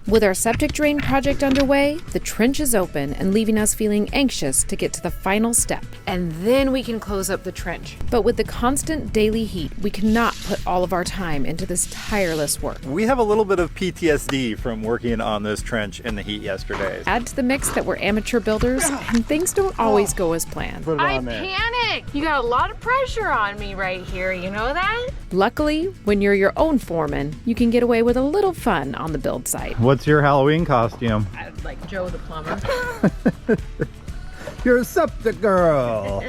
With our septic drain project underway, the trench is open and leaving us feeling anxious to get to the final step. And then we can close up the trench. But with the constant daily heat, we cannot put all of our time into this tireless work. We have a little bit of PTSD from working on this trench in the heat yesterday. Add to the mix that we're amateur builders and things don't always go as planned. I panicked. You got a lot of pressure on me right here, you know that? Luckily, when you're your own foreman, you can get away with a little fun on the build site. What's your Halloween costume? Like Joe the plumber. You're a septic girl.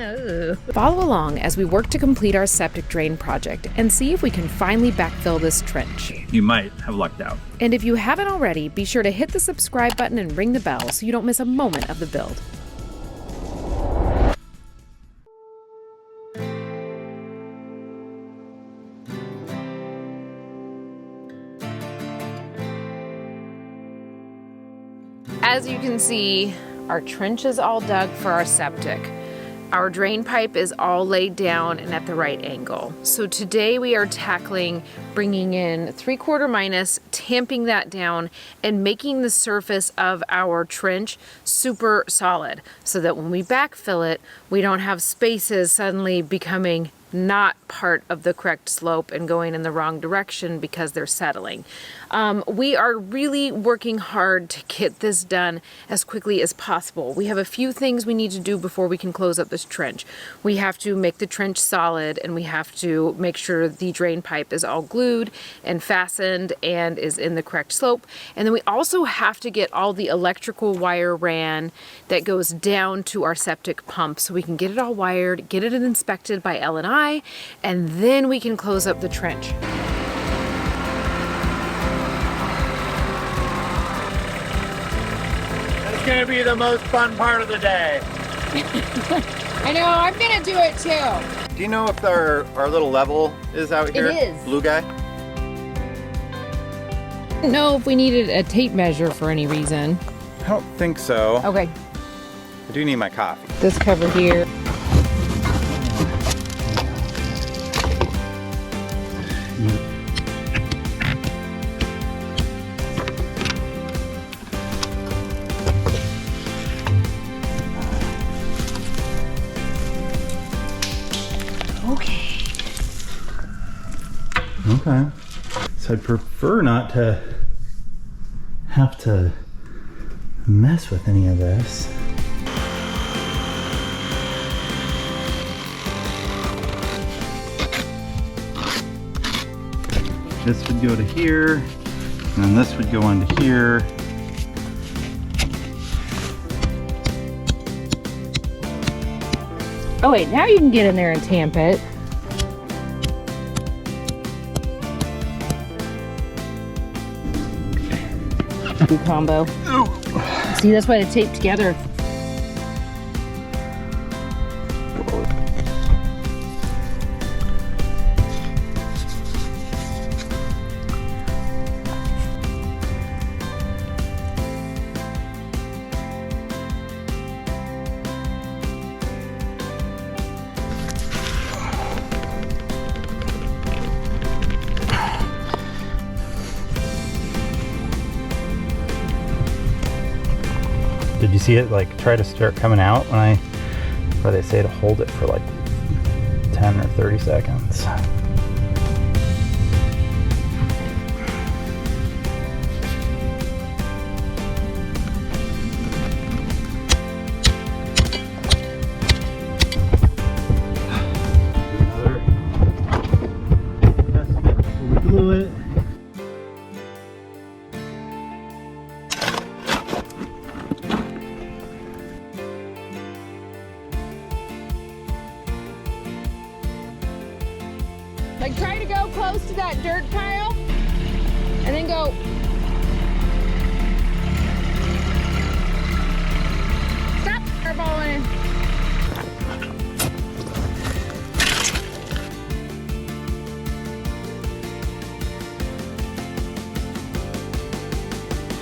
Follow along as we work to complete our septic drain project and see if we can finally backfill this trench. You might have lucked out. And if you haven't already, be sure to hit the subscribe button and ring the bell so you don't miss a moment of the build. As you can see, our trench is all dug for our septic. Our drain pipe is all laid down and at the right angle. So today we are tackling bringing in 3/4 minus, tamping that down, and making the surface of our trench super solid so that when we backfill it, we don't have spaces suddenly becoming not part of the correct slope and going in the wrong direction because they're settling. We are really working hard to get this done as quickly as possible. We have a few things we need to do before we can close up this trench. We have to make the trench solid, and we have to make sure the drain pipe is all glued and fastened and is in the correct slope. And then we also have to get all the electrical wire ran that goes down to our septic pump so we can get it all wired, get it inspected by L&I, and then we can close up the trench. It's gonna be the most fun part of the day. I know, I'm gonna do it too. Do you know if our little level is out here? It is. Blue guy? I didn't know if we needed a tape measure for any reason. I don't think so. Okay, I do need my coffee. this cover here. Okay. So I'd prefer not to have to mess with any of this. This would go to here, and then this would go into here. Oh wait, now you can get in there and tamp it. Good combo. Ooh. See, that's why they tape together. Did you see it like try to start coming out where they say to hold it for like 10 or 30 seconds? We glue it. Like try to go close to that dirt pile and then go. Stop airballing.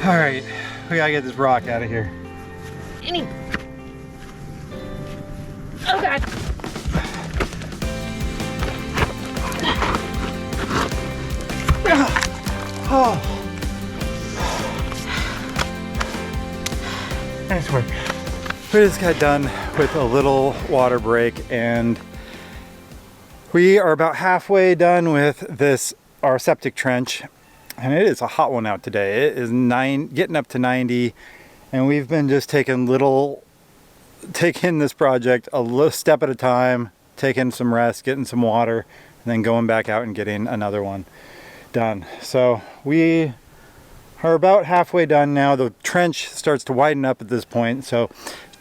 All right, we gotta get this rock out of here. Oh God. Oh. Anyway, we just got done with a little water break, and we are about halfway done with this, our septic trench, and it is a hot one out today. It is getting up to 90, and we've been just taking this project a little step at a time, taking some rest, getting some water, and then going back out and getting another one done. So we are about halfway done now. The trench starts to widen up at this point, so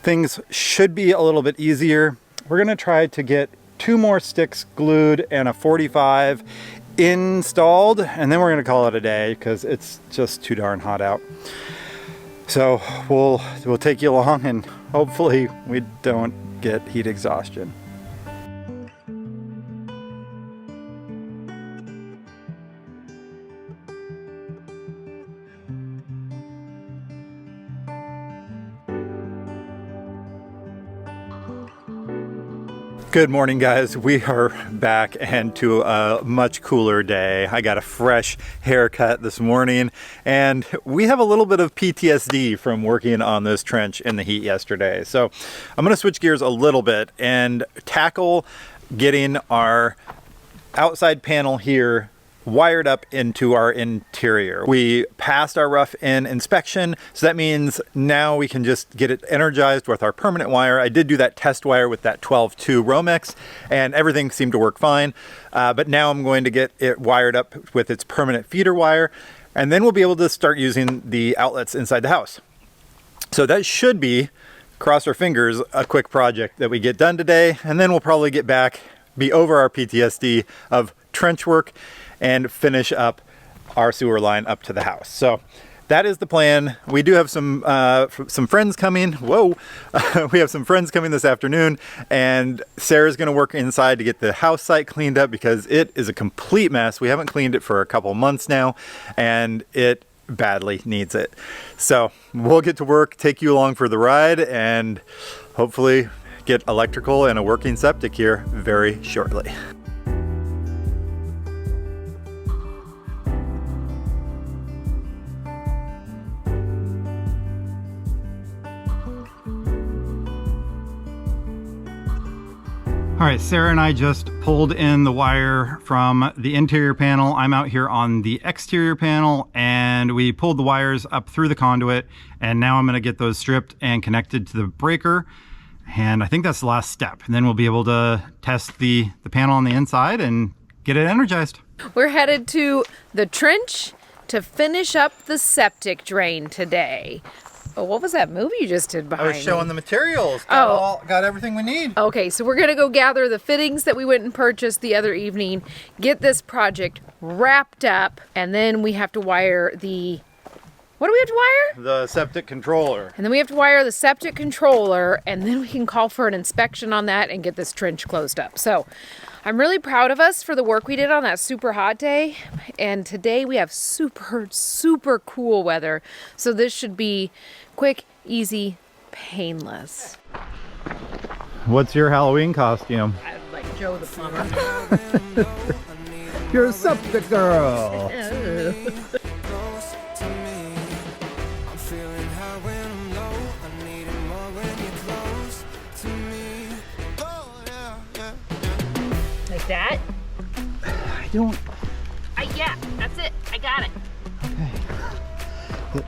things should be a little bit easier. We're gonna try to get 2 more sticks glued and a 45 installed, and then we're gonna call it a day because it's just too darn hot out. So we'll take you along, and hopefully we don't get heat exhaustion. Good morning, guys. We are back and to a much cooler day. I got a fresh haircut this morning, and we have a little bit of PTSD from working on this trench in the heat yesterday. So I'm gonna switch gears a little bit and tackle getting our outside panel here wired up into our interior. We passed our rough-in inspection, so that means now we can just get it energized with our permanent wire. I did do that test wire with that 12-2 Romex, and everything seemed to work fine. But now I'm going to get it wired up with its permanent feeder wire, and then we'll be able to start using the outlets inside the house. So that should be, cross our fingers, a quick project that we get done today, and then we'll probably get back, be over our PTSD of trench work, and finish up our sewer line up to the house. So that is the plan. We do have some friends coming. Whoa. We have some friends coming this afternoon, and Sarah's gonna work inside to get the house site cleaned up because it is a complete mess. We haven't cleaned it for a couple months now, and it badly needs it. So we'll get to work, take you along for the ride, and hopefully get electrical and a working septic here very shortly. All right, Sarah and I just pulled in the wire from the interior panel. I'm out here on the exterior panel, and we pulled the wires up through the conduit, and now I'm gonna get those stripped and connected to the breaker. And I think that's the last step. And then we'll be able to test the panel on the inside and get it energized. We're headed to the trench to finish up the septic drain today. Oh, what was that movie you just did behind me? I was showing the materials. Got everything we need. Okay, so we're gonna go gather the fittings that we went and purchased the other evening, get this project wrapped up, and then we have to wire the, what do we have to wire? The septic controller. And then we have to wire the septic controller, and then we can call for an inspection on that and get this trench closed up. So I'm really proud of us for the work we did on that super hot day. And today we have super, super cool weather. So this should be quick, easy, painless. What's your Halloween costume? I'm like Joe the plumber. You're a septic girl. Like that? I don't. Yeah, that's it. I got it. Okay.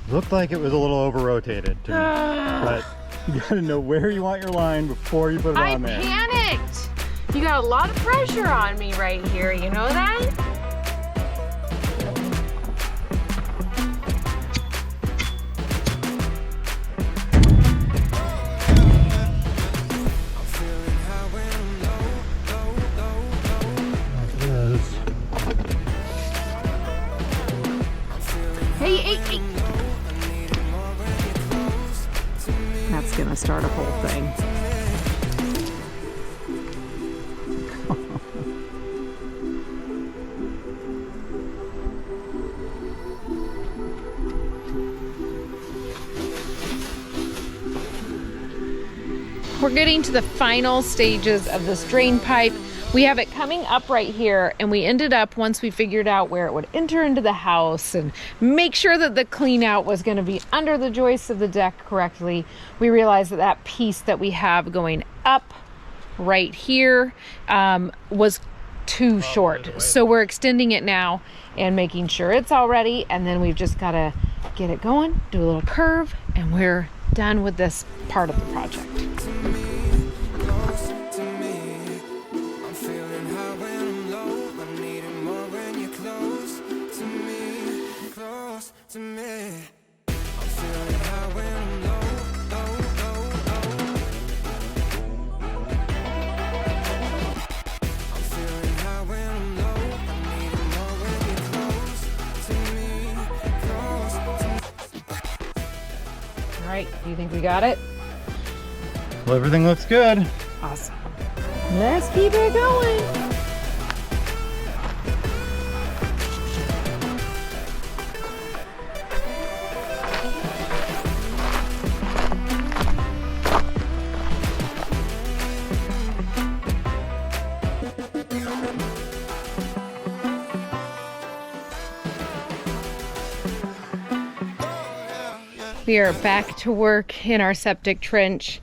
Looked like it was a little over-rotated to me, but you gotta know where you want your line before you put it on there. I panicked. You got a lot of pressure on me right here, you know that? Hey. That's gonna start a whole thing. We're getting to the final stages of this drain pipe. We have it coming up right here, and we ended up, once we figured out where it would enter into the house and make sure that the clean out was going to be under the joists of the deck correctly, we realized that that piece that we have going up right here was too short. So we're extending it now and making sure it's all ready, and then we've just got to get it going, do a little curve, and we're done with this part of the project. All right, do you think we got it? Well, everything looks good. Awesome. Let's keep it going. We are back to work in our septic trench.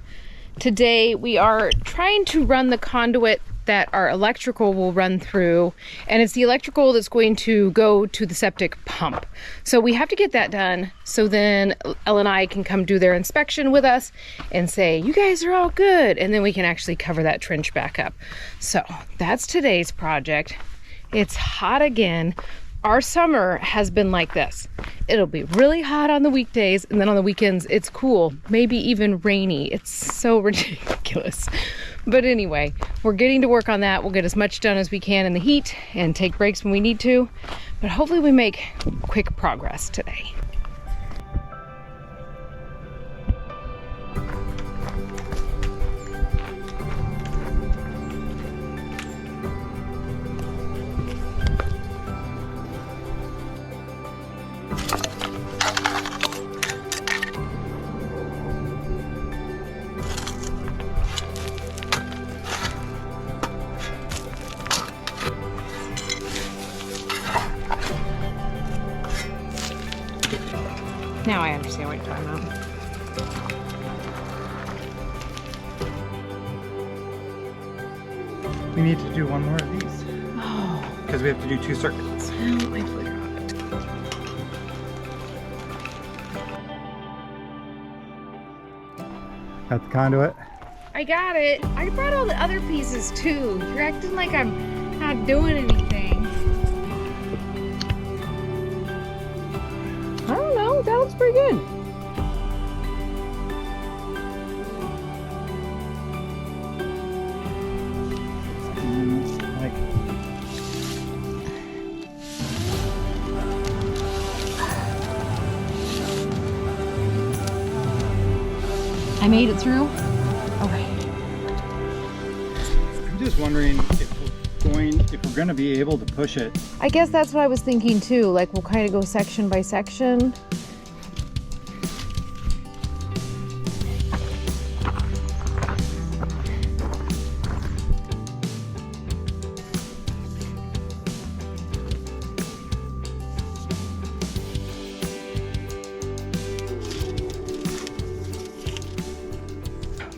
Today we are trying to run the conduit that our electrical will run through, and it's the electrical that's going to go to the septic pump. So we have to get that done so then Elle and I can come do their inspection with us and say, you guys are all good, and then we can actually cover that trench back up. So that's today's project. It's hot again. Our summer has been like this. It'll be really hot on the weekdays, and then on the weekends it's cool, maybe even rainy. It's so ridiculous. But anyway, we're getting to work on that. We'll get as much done as we can in the heat and take breaks when we need to. But hopefully we make quick progress today. Now I understand what you're talking about. We need to do one more of these. Oh, Because we have to do 2 circuits. well, I forgot. Got the conduit. I got it. I brought all the other pieces too. You're acting like I'm not doing anything. I don't know. That looks pretty good. Like, I made it through. Okay. I'm just wondering if we're gonna be able to push it. I guess that's what I was thinking too. Like we'll kind of go section by section.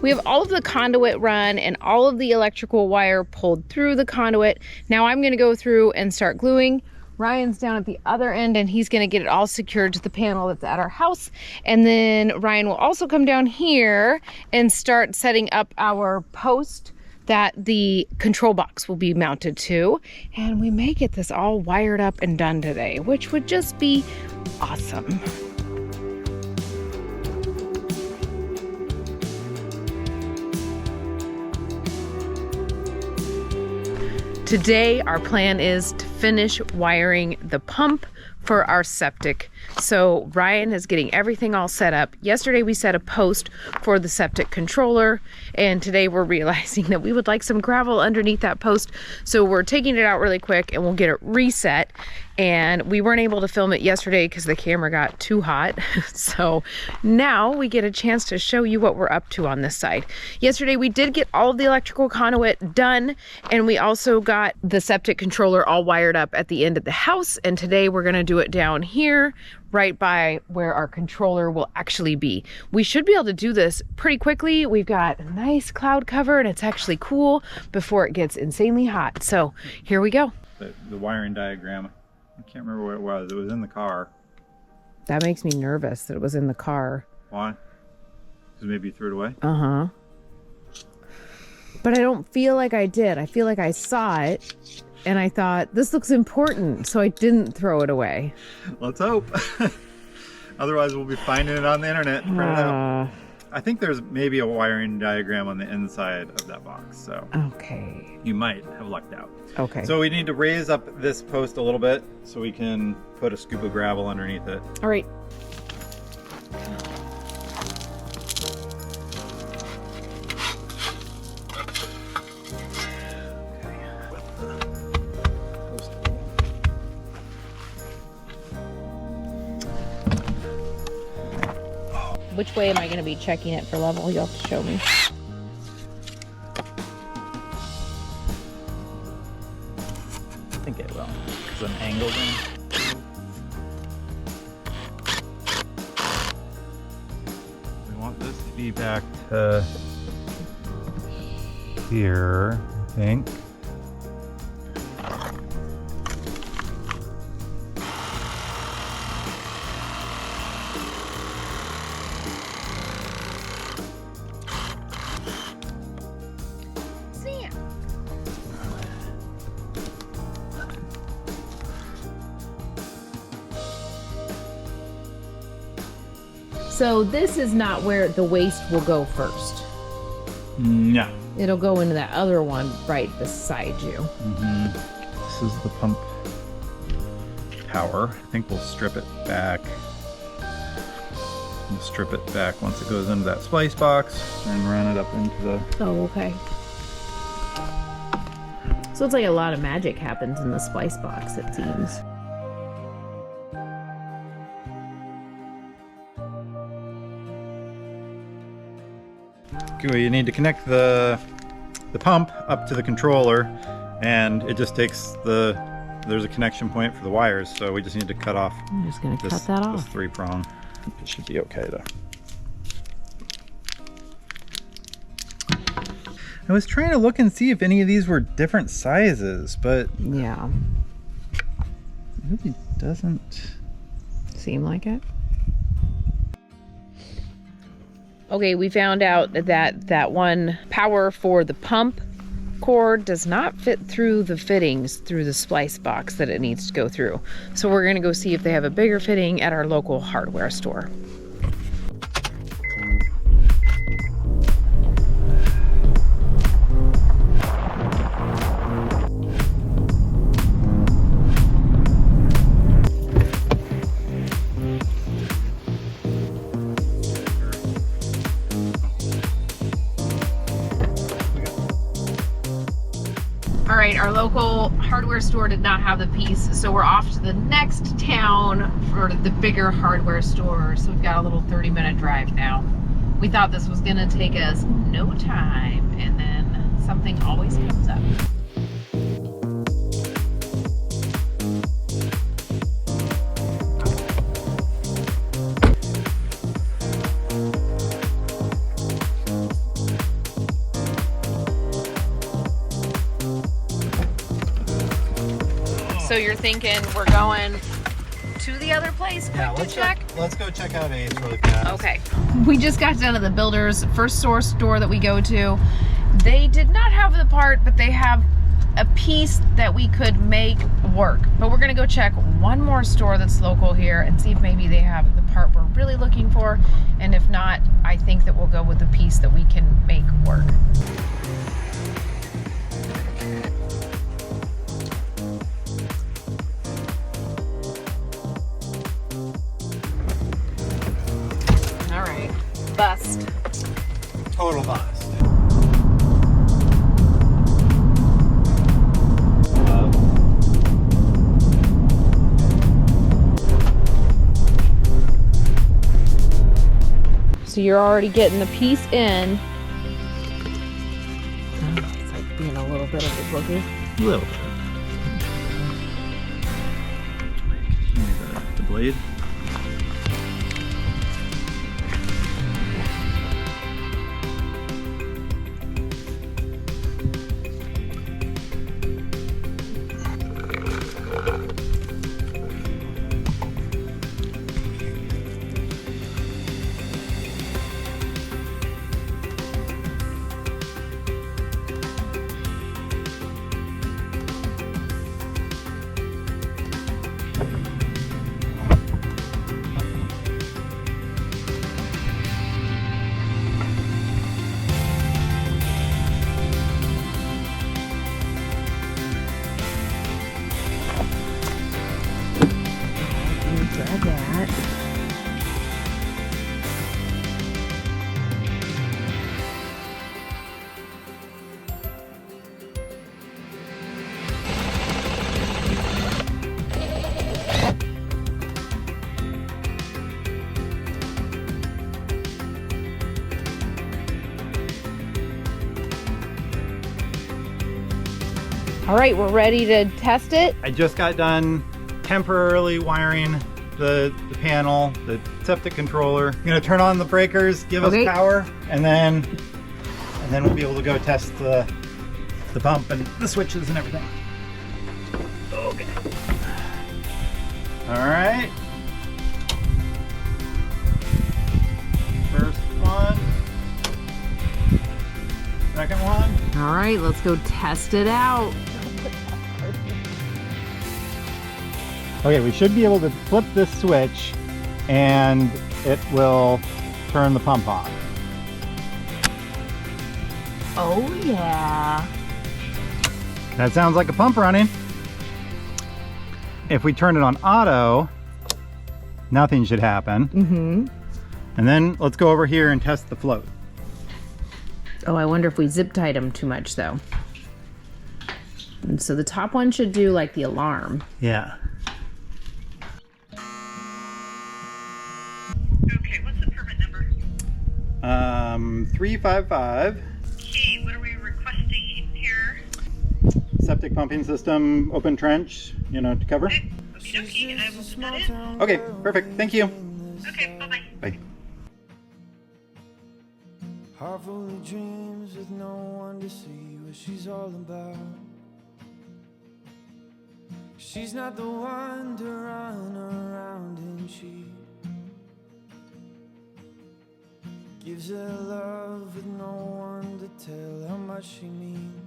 We have all of the conduit run and all of the electrical wire pulled through the conduit. Now I'm gonna go through and start gluing. Ryan's down at the other end and he's gonna get it all secured to the panel that's at our house. And then Ryan will also come down here and start setting up our post that the control box will be mounted to. And we may get this all wired up and done today, which would just be awesome. Today, our plan is to finish wiring the pump for our septic. So Ryan is getting everything all set up. Yesterday we set a post for the septic controller, and today we're realizing that we would like some gravel underneath that post. So we're taking it out really quick and we'll get it reset. And we weren't able to film it yesterday because the camera got too hot. So now we get a chance to show you what we're up to on this side. Yesterday we did get all of the electrical conduit done, and we also got the septic controller all wired up at the end of the house. And today we're gonna do it down here, right by where our controller will actually be. We should be able to do this pretty quickly. We've got a nice cloud cover and it's actually cool before it gets insanely hot. So here we go. The wiring diagram, I can't remember what it was. It was in the car. That makes me nervous that it was in the car. Why? Because maybe you threw it away? Uh-huh. But I don't feel like I did. I feel like I saw it and I thought, this looks important, so I didn't throw it away. Let's hope. Otherwise, we'll be finding it on the internet and print it out. I think there's maybe a wiring diagram on the inside of that box, so Okay. you might have lucked out. Okay. So we need to raise up this post a little bit so we can put a scoop of gravel underneath it. All right. Which way am I going to be checking it for level? You'll have to show me. I think it will, because I'm angled in. We want this to be back to here, I think. So this is not where the waste will go first. No. It'll go into that other one right beside you. This is the pump tower. I think we'll strip it back. We'll strip it back once it goes into that splice box and run it up into the... Oh, okay. So it's like a lot of magic happens in the splice box, it seems. You need to connect the pump up to the controller, and it just takes there's a connection point for the wires, so we just need to cut off. I'm just gonna cut that off. This 3-prong. It should be okay though. I was trying to look and see if any of these were different sizes, but yeah, it really doesn't seem like it. Okay, we found out that one power for the pump cord does not fit through the fittings through the splice box that it needs to go through. So we're gonna go see if they have a bigger fitting at our local hardware store. All right, our local hardware store did not have the piece, so we're off to the next town for the bigger hardware store. So we've got a little 30-minute drive now. We thought this was gonna take us no time, and then something always comes up. So you're thinking we're going to the other place to check? Let's go check out Ace really fast. Okay. We just got down to the builder's first source store that we go to. They did not have the part, but they have a piece that we could make work. But we're gonna go check one more store that's local here and see if maybe they have the part we're really looking for. And if not, I think that we'll go with the piece that we can make work. total bust. So you're already getting the piece in. It's like being a little bit of a booger. A little bit. The blade. Grab that. All right, we're ready to test it. I just got done temporarily wiring the panel, the septic controller. I'm gonna turn on the breakers, give us power, and then we'll be able to go test the pump and the switches and everything. Okay. All right. First one. Second one. All right, let's go test it out. Okay, we should be able to flip this switch and it will turn the pump on. Oh yeah. That sounds like a pump running. If we turn it on auto, nothing should happen. Mm-hmm. And then let's go over here and test the float. Oh, I wonder if we zip tied them too much though. And so the top one should do like the alarm. Yeah. Okay, what's the permit number? 355. Okay, what are we requesting here? Septic pumping system, open trench, to cover. Okay, okie dokie, and I will put that in. Okay, perfect. Thank you. Okay, bye-bye. Bye. Heart full of dreams with no one to see what she's all about. She's not the one to run around and she gives her love with no one to tell how much she means.